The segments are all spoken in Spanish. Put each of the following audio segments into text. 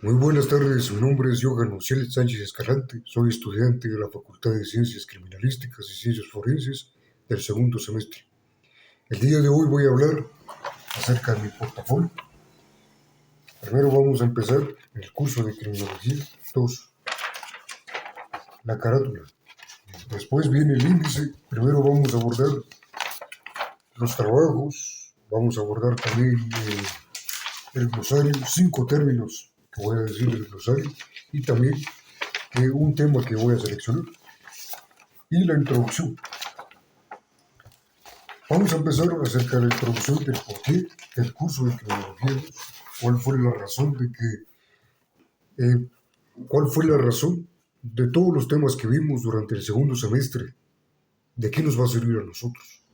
Muy buenas tardes, mi nombre es Johan Ociel Sánchez Escalante, soy estudiante de la Facultad de Ciencias Criminalísticas y Ciencias Forenses del segundo semestre. El día de hoy voy a hablar acerca de mi portafolio. Primero vamos a empezar en el curso de Criminología 2, la carátula. Después viene el índice, primero vamos a abordar los trabajos, vamos a abordar también el glosario, 5 términos que voy a decir del glosario y también un tema que voy a seleccionar y la introducción. Vamos a empezar acerca de la introducción del porqué del curso de criminología, cuál fue la razón de todos los temas que vimos durante el segundo semestre, de qué nos va a servir a nosotros.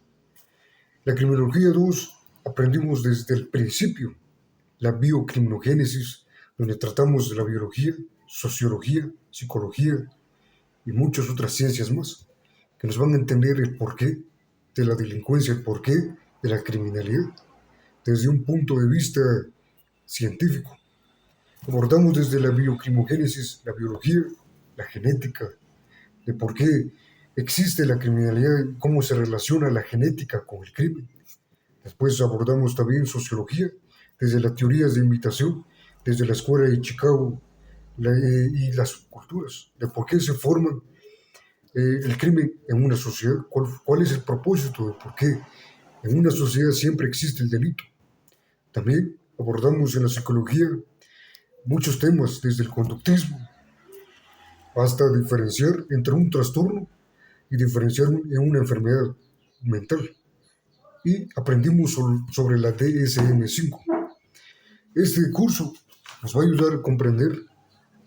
La criminología 2 aprendimos desde el principio la biocriminogénesis, donde tratamos de la biología, sociología, psicología y muchas otras ciencias más, que nos van a entender el porqué de la delincuencia, el porqué de la criminalidad, desde un punto de vista científico. Abordamos desde la biocrimogénesis, la biología, la genética, de por qué existe la criminalidad y cómo se relaciona la genética con el crimen. Después abordamos también sociología, desde las teorías de imitación, desde la escuela de Chicago y las subculturas, de por qué se forman el crimen en una sociedad, cuál es el propósito de por qué en una sociedad siempre existe el delito. También abordamos en la psicología muchos temas, desde el conductismo hasta diferenciar entre un trastorno y diferenciar en una enfermedad mental. Y aprendimos sobre la DSM-5. Este curso nos va a ayudar a comprender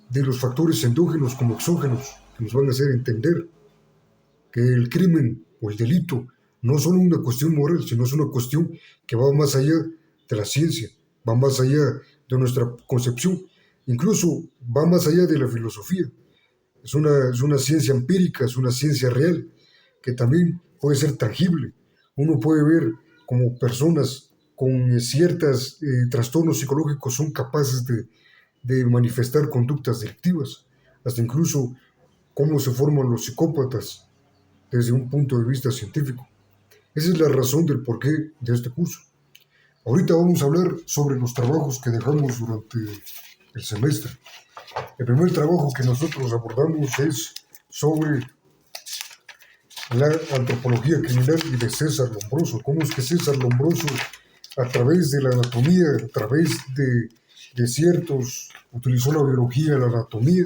de los factores endógenos como exógenos que nos van a hacer entender que el crimen o el delito no es solo una cuestión moral, sino es una cuestión que va más allá de la ciencia, va más allá de nuestra concepción, incluso va más allá de la filosofía. Es una ciencia empírica, es una ciencia real, que también puede ser tangible. Uno puede ver cómo personas con ciertos trastornos psicológicos son capaces de manifestar conductas delictivas, hasta incluso cómo se forman los psicópatas desde un punto de vista científico. Esa es la razón del porqué de este curso. Ahorita vamos a hablar sobre los trabajos que dejamos durante el semestre. El primer trabajo que nosotros abordamos es sobre la antropología criminal y de César Lombroso. Cómo es que César Lombroso, a través de la anatomía, a través de ciertos, utilizó la biología, la anatomía,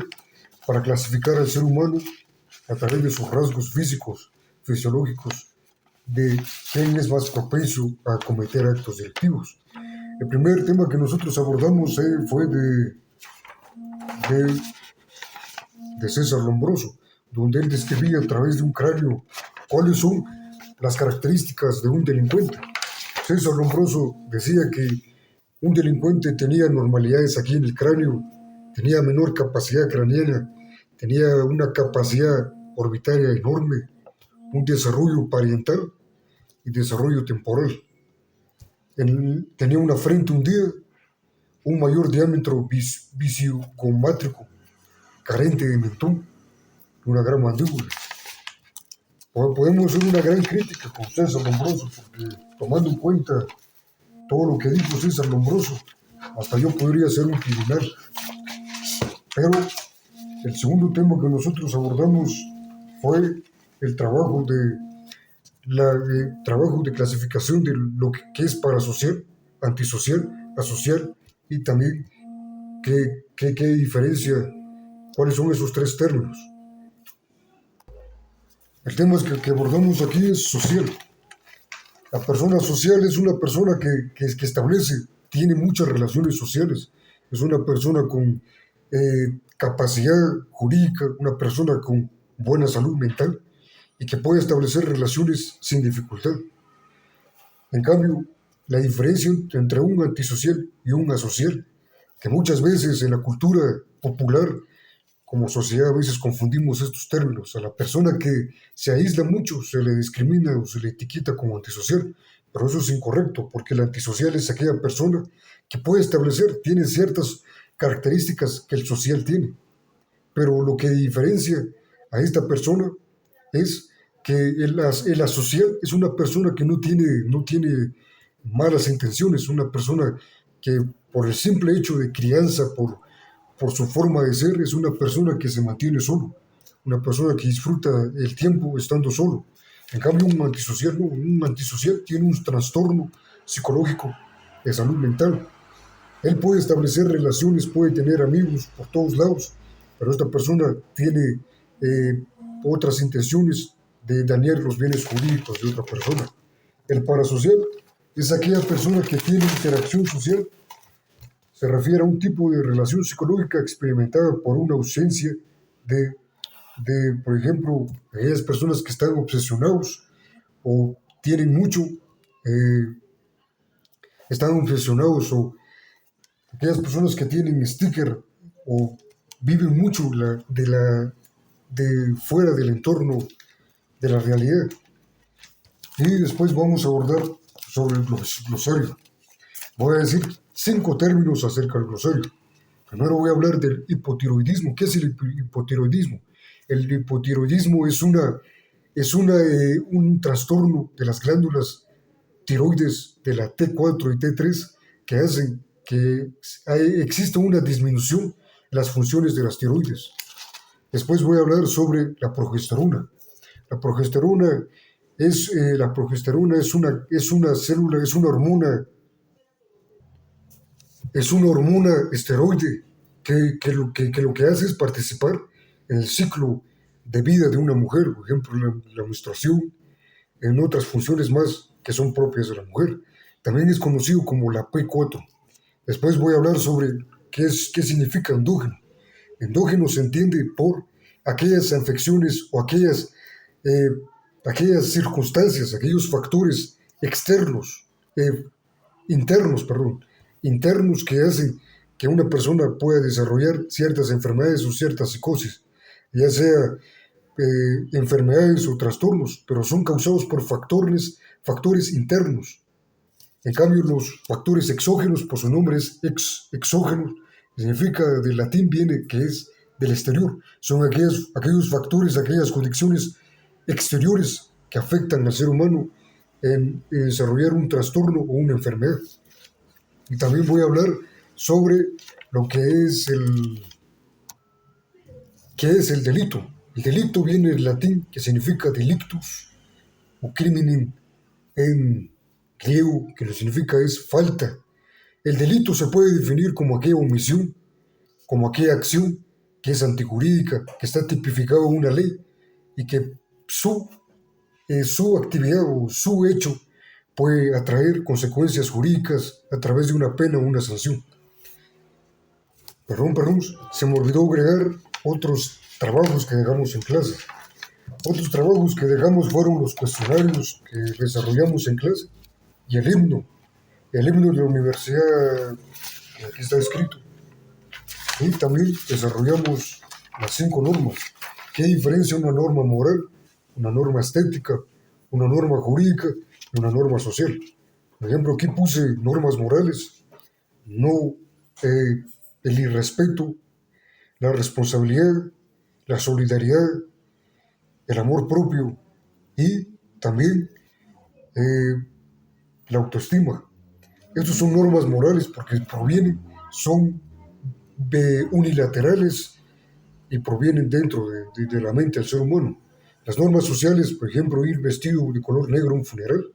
para clasificar al ser humano a través de sus rasgos físicos, fisiológicos, de quién es más propenso a cometer actos delictivos. El primer tema que nosotros abordamos fue de César Lombroso, donde él describía a través de un cráneo cuáles son las características de un delincuente. César Lombroso decía que un delincuente tenía anormalidades aquí en el cráneo, tenía menor capacidad craneana, tenía una capacidad orbitaria enorme, un desarrollo parietal y desarrollo temporal. Tenía una frente hundida, un mayor diámetro visigomátrico, carente de mentón, una gran mandíbula. Podemos hacer una gran crítica con César Lombroso, porque tomando en cuenta todo lo que dijo César Lombroso, hasta yo podría ser un criminal. Pero el segundo tema que nosotros abordamos fue el trabajo de clasificación de lo que es parasocial, antisocial, asocial y también qué diferencia, cuáles son esos 3 términos. El tema que abordamos aquí es social. La persona social es una persona que establece, tiene muchas relaciones sociales, es una persona con capacidad jurídica, una persona con buena salud mental y que puede establecer relaciones sin dificultad. En cambio, la diferencia entre un antisocial y un asocial, que muchas veces en la cultura popular, como sociedad, a veces confundimos estos términos. A la persona que se aísla mucho se le discrimina o se le etiqueta como antisocial, pero eso es incorrecto, porque el antisocial es aquella persona que puede establecer, tiene ciertas características que el social tiene. Pero lo que diferencia a esta persona es que el asocial es una persona que no tiene malas intenciones, una persona que por el simple hecho de crianza, por su forma de ser, es una persona que se mantiene solo, una persona que disfruta el tiempo estando solo. En cambio, un antisocial no, un antisocial tiene un trastorno psicológico de salud mental. Él puede establecer relaciones, puede tener amigos por todos lados, pero esta persona tiene eh, otras intenciones de dañar los bienes jurídicos de otra persona. El parasocial es aquella persona que tiene interacción social. Se refiere a un tipo de relación psicológica experimentada por una ausencia de, por ejemplo, aquellas personas que están obsesionados o tienen mucho, están obsesionados, o aquellas personas que tienen sticker o viven mucho de fuera del entorno de la realidad. Y después vamos a abordar sobre el glosario. Voy a decir 5 términos acerca del glosario. Primero voy a hablar del hipotiroidismo. ¿Qué es el hipotiroidismo? El hipotiroidismo un trastorno de las glándulas tiroides de la T4 y T3 que hacen que exista una disminución en las funciones de las tiroides. Después voy a hablar sobre la progesterona. La progesterona es una célula, es una hormona esteroide que lo que hace es participar en el ciclo de vida de una mujer, por ejemplo, la menstruación, en otras funciones más que son propias de la mujer. También es conocido como la P4. Después voy a hablar sobre qué significa endógeno. Endógeno se entiende por aquellas infecciones o aquellas circunstancias, aquellos factores externos, internos, perdón, internos que hacen que una persona pueda desarrollar ciertas enfermedades o ciertas psicosis, ya sea enfermedades o trastornos, pero son causados por factores internos. En cambio, los factores exógenos, por su nombre es exógeno, significa del latín viene que es del exterior. Son aquellos factores, aquellas condiciones exteriores que afectan al ser humano en desarrollar un trastorno o una enfermedad. Y también voy a hablar sobre lo que es el delito. El delito viene del latín, que significa delictus, o crimen en griego, que lo significa es falta. El delito se puede definir como aquella omisión, como aquella acción que es antijurídica, que está tipificado en una ley y que su actividad o su hecho puede atraer consecuencias jurídicas a través de una pena o una sanción. Perdón, se me olvidó agregar otros trabajos que dejamos en clase. Otros trabajos que dejamos fueron los cuestionarios que desarrollamos en clase y el himno de la universidad, que aquí está escrito. Y también desarrollamos las 5 normas. ¿Qué diferencia una norma moral, una norma estética, una norma jurídica y una norma social? Por ejemplo, aquí puse normas morales, no el irrespeto, la responsabilidad, la solidaridad, el amor propio y también la autoestima. Estas son normas morales porque son unilaterales y provienen dentro de la mente del ser humano. Las normas sociales, por ejemplo, ir vestido de color negro a un funeral,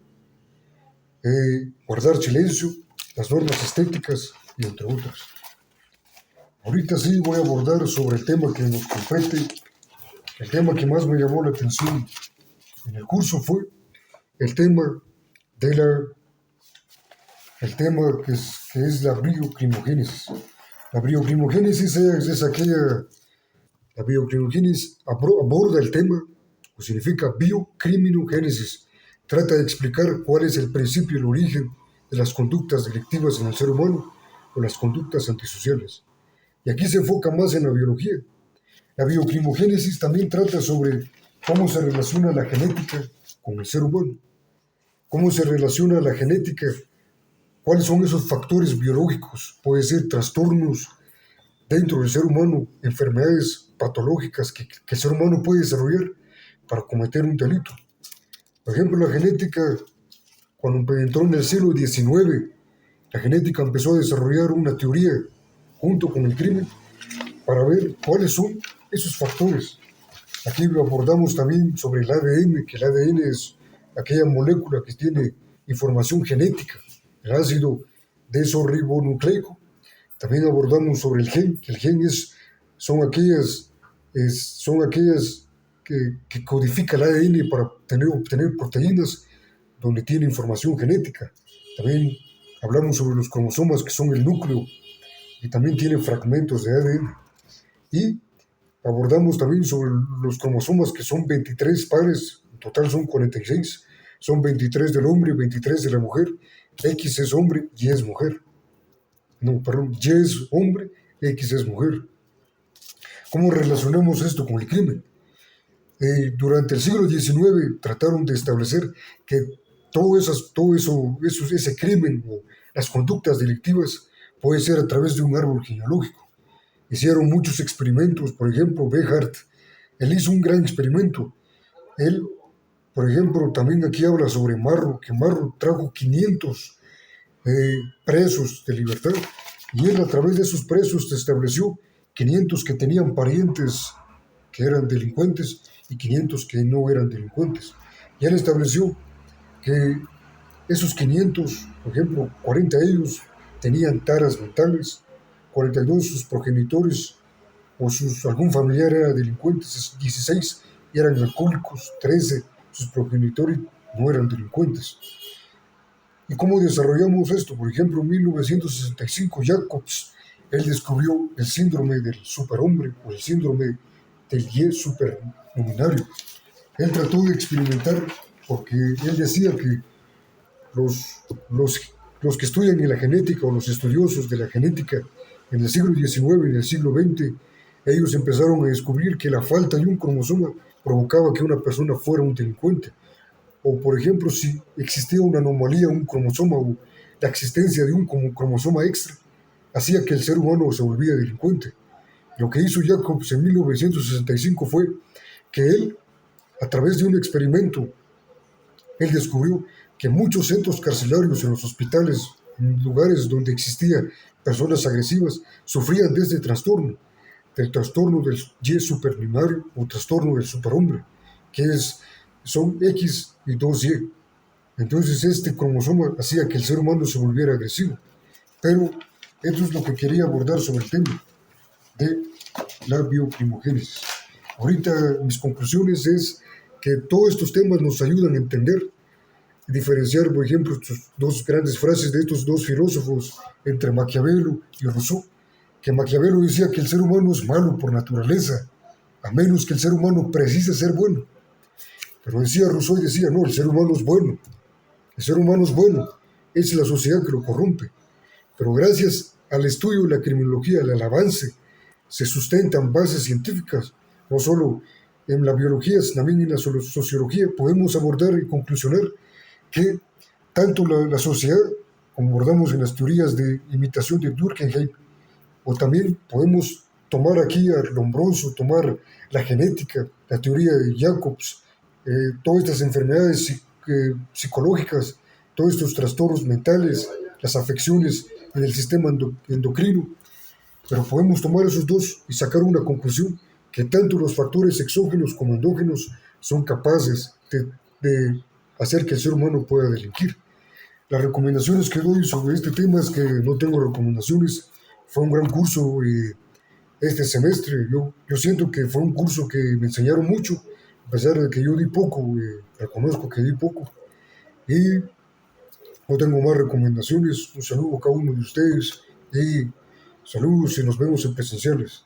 guardar silencio, las normas estéticas y entre otras. Ahorita sí voy a abordar sobre el tema que nos compete. El tema que más me llamó la atención en el curso fue el tema que es la biocrimogénesis. La biocrimogénesis la biocrimogénesis aborda el tema, o significa biocriminogénesis. Trata de explicar cuál es el principio y el origen de las conductas delictivas en el ser humano o las conductas antisociales. Y aquí se enfoca más en la biología. La biocrimogénesis también trata sobre cómo se relaciona la genética con el ser humano. Cómo se relaciona la genética, cuáles son esos factores biológicos. Puede ser trastornos dentro del ser humano enfermedades patológicas que el ser humano puede desarrollar para cometer un delito. Por ejemplo, la genética, cuando entró en el siglo XIX, la genética empezó a desarrollar una teoría junto con el crimen para ver cuáles son esos factores. Aquí lo abordamos también sobre el ADN, que el ADN es aquella molécula que tiene información genética, el ácido desoxirribonucleico. También abordamos sobre el gen, que el gen son aquellas que codifica el ADN para obtener proteínas donde tiene información genética. También hablamos sobre los cromosomas, que son el núcleo y también tienen fragmentos de ADN. Y abordamos también sobre los cromosomas, que son 23 pares, en total son 46, son 23 del hombre y 23 de la mujer. X es hombre, Y es mujer. No, perdón, Y es hombre, X es mujer. ¿Cómo relacionamos esto con el crimen? Durante el siglo XIX trataron de establecer que ese crimen o las conductas delictivas puede ser a través de un árbol genealógico. Hicieron muchos experimentos. Por ejemplo, Behart, él hizo un gran experimento. Él, por ejemplo, también aquí habla sobre Marro, que Marro trajo 500 presos de libertad, y él a través de esos presos estableció 500 que tenían parientes que eran delincuentes y 500 que no eran delincuentes. Y él estableció que esos 500, por ejemplo, 40 de ellos tenían taras mentales, 42 sus progenitores o algún familiar era delincuente, 16 eran alcohólicos, 13 sus progenitores no eran delincuentes. ¿Y cómo desarrollamos esto? Por ejemplo, en 1965 Jacobs, él descubrió el síndrome del superhombre o el síndrome del Y superluminario. Él trató de experimentar porque él decía que los que estudian en la genética o los estudiosos de la genética en el siglo XIX y en el siglo XX, ellos empezaron a descubrir que la falta de un cromosoma provocaba que una persona fuera un delincuente. O, por ejemplo, si existía una anomalía, un cromosoma o la existencia de un cromosoma extra, hacía que el ser humano se volvía delincuente. Lo que hizo Jacobs en 1965 fue que él, a través de un experimento, él descubrió que muchos centros carcelarios en los hospitales, en lugares donde existían personas agresivas, sufrían de este trastorno, del trastorno del Y superluminario o trastorno del superhombre, que son X y 2Y. Entonces este cromosoma hacía que el ser humano se volviera agresivo. Pero eso es lo que quería abordar sobre el tema de la bioprimogénesis. Ahorita mis conclusiones es que todos estos temas nos ayudan a entender y diferenciar, por ejemplo, estos dos grandes frases de estos dos filósofos, entre Maquiavelo y Rousseau, que Maquiavelo decía que el ser humano es malo por naturaleza, a menos que el ser humano precise ser bueno. Pero decía Rousseau y decía, no, el ser humano es bueno, el ser humano es bueno, es la sociedad que lo corrompe. Pero gracias al estudio de la criminología, al avance, se sustentan bases científicas, no solo en la biología, sino también en la sociología, podemos abordar y conclusionar que tanto la sociedad, como abordamos en las teorías de imitación de Durkheim, o también podemos tomar aquí a Lombroso, tomar la genética, la teoría de Jacobs, todas estas enfermedades psicológicas, todos estos trastornos mentales, las afecciones en el sistema endocrino, pero podemos tomar esos dos y sacar una conclusión, que tanto los factores exógenos como endógenos son capaces de hacer que el ser humano pueda delinquir. Las recomendaciones que doy sobre este tema es que no tengo recomendaciones. Fue un gran curso este semestre. Yo siento que fue un curso que me enseñaron mucho, a pesar de que yo di poco, reconozco que di poco. Y no tengo más recomendaciones. Un saludo a cada uno de ustedes y saludos y nos vemos en presenciales.